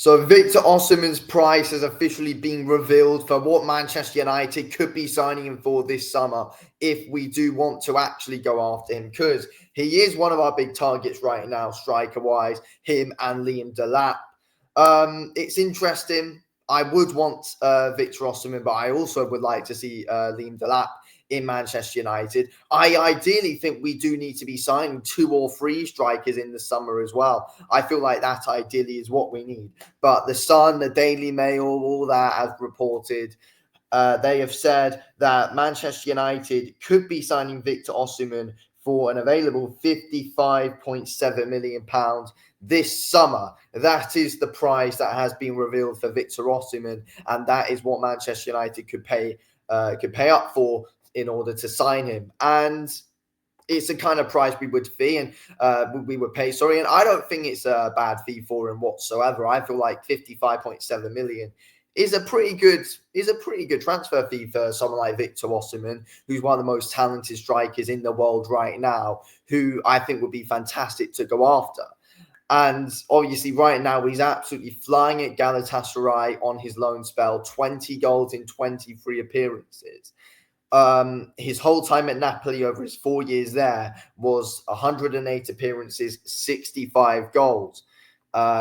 So Victor Osimhen's price has officially been revealed for what Manchester United could be signing him for this summer if we do want to actually go after him, because he is one of our big targets right now, striker-wise, him and Liam Delap. It's interesting. I would want Victor Osimhen, but I also would like to see Liam Delap in Manchester United. I ideally think we do need to be signing 2 or 3 strikers in the summer as well. I feel like that ideally is what we need. But the Sun, the Daily Mail, all that have reported. They have said that Manchester United could be signing Victor Osimhen for an available £55.7 million this summer. That is the price that has been revealed for Victor Osimhen, and that is what Manchester United could pay up for in order to sign him. And it's the kind of price we would pay. Sorry, and I don't think it's a bad fee for him whatsoever. I feel like 55.7 million is a pretty good transfer fee for someone like Victor Osimhen, who's one of the most talented strikers in the world right now, who I think would be fantastic to go after. And obviously, right now, he's absolutely flying at Galatasaray on his loan spell, 20 goals in 23 appearances. His whole time at Napoli over his 4 years there was 108 appearances, 65 goals.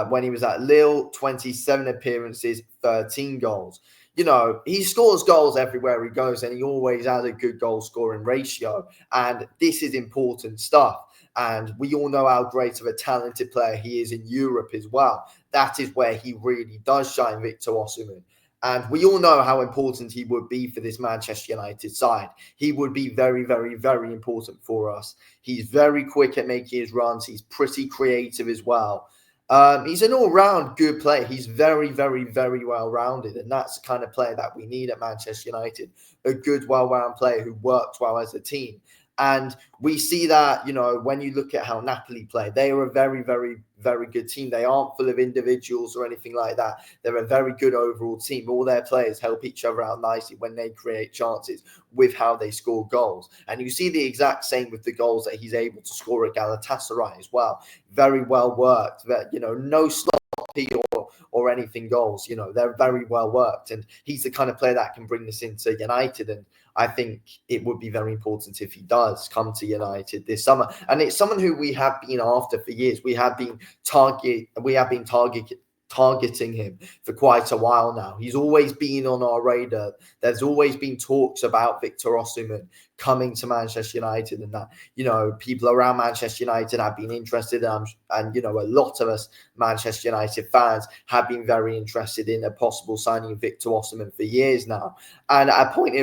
When he was at Lille, 27 appearances, 13 goals. You know, he scores goals everywhere he goes, and he always has a good goal scoring ratio. And this is important stuff. And we all know how great of a talented player he is in Europe as well. That is where he really does shine, Victor Osimhen. And we all know how important he would be for this Manchester United side. He would be very, very, very important for us. He's very quick at making his runs. He's pretty creative as well. He's an all-round good player. He's very, very, very well-rounded, and that's the kind of player that we need at Manchester United, a good, well-rounded player who works well as a team. And we see that, you know, when you look at how Napoli play, they are a very, very, very good team. They aren't full of individuals or anything like that. They're a very good overall team. All their players help each other out nicely when they create chances with how they score goals. And you see the exact same with the goals that he's able to score at Galatasaray as well. Very well worked. You know, no sloppy or anything goals. You know, they're very well worked. And he's the kind of player that can bring this into United. And I think it would be very important if he does come to United this summer. And it's someone who we have been after for years. We have been targeting him for quite a while now. He's always been on our radar. There's always been talks about Victor Osimhen coming to Manchester United, and that, you know, people around Manchester United have been interested, and you know, a lot of us Manchester United fans have been very interested in a possible signing of Victor Osimhen for years now. And at a point,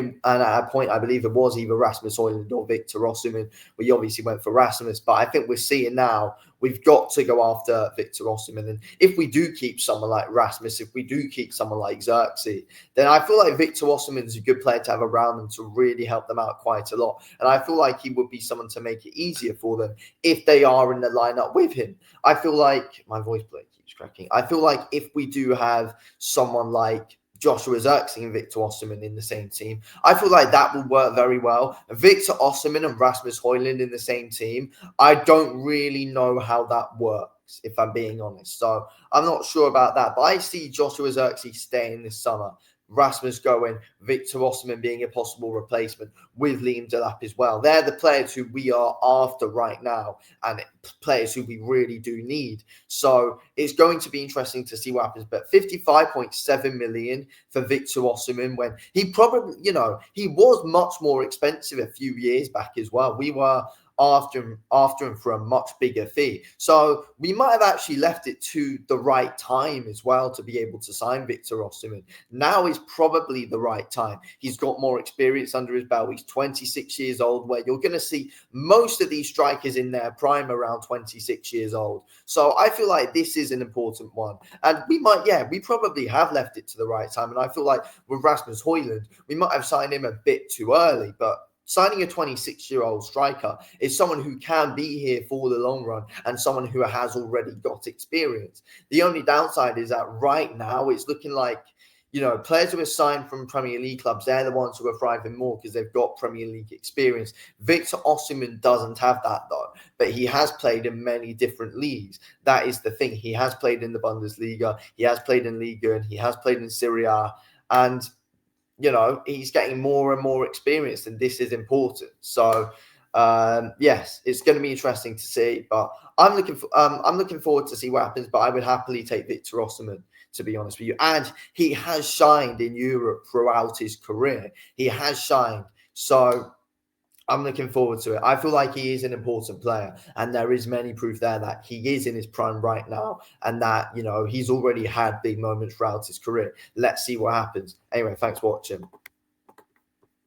I believe it was either Rasmus Højlund or Victor Osimhen. We obviously went for Rasmus, but I think we're seeing now we've got to go after Victor Osimhen. And if we do keep someone like Rasmus, if we do keep someone like Xerxes, then I feel like Victor Osimhen is a good player to have around them to really help them out quite a lot. And I feel like he would be someone to make it easier for them if they are in the lineup with him. I feel like my voice plate keeps cracking. I feel like if we do have someone like Joshua Xerxes and Victor Osimhen in the same team, I feel like that will work very well. Victor Osimhen and Rasmus Højlund in the same team, I don't really know how that works, if I'm being honest. So I'm not sure about that. But I see Joshua Xerxes staying this summer, Rasmus going, Victor Osimhen being a possible replacement with Liam Delap as well. They're the players who we are after right now, and players who we really do need. So it's going to be interesting to see what happens. But 55.7 million for Victor Osimhen, when he probably, you know, he was much more expensive a few years back as well. We were after him for a much bigger fee. So we might have actually left it to the right time as well to be able to sign Victor Osimhen. Now is probably the right time. He's got more experience under his belt. He's 26 years old, where you're going to see most of these strikers in their prime around 26 years old. So I feel like this is an important one. And we probably have left it to the right time. And I feel like with Rasmus Højlund, we might have signed him a bit too early, but signing a 26-year-old striker is someone who can be here for the long run and someone who has already got experience. The only downside is that right now it's looking like, players who are signed from Premier League clubs, they're the ones who are thriving more because they've got Premier League experience. Victor Osimhen doesn't have that, though, but he has played in many different leagues. That is the thing. He has played in the Bundesliga, he has played in Liga, and he has played in Serie A, and he's getting more and more experience, and this is important. So, yes, it's going to be interesting to see. But I'm looking forward to see what happens. But I would happily take Victor Osimhen, to be honest with you. And he has shined in Europe throughout his career. He has shined. So I'm looking forward to it. I feel like he is an important player, and there is many proof there that he is in his prime right now, and that he's already had big moments throughout his career. Let's see what happens. Anyway, thanks for watching.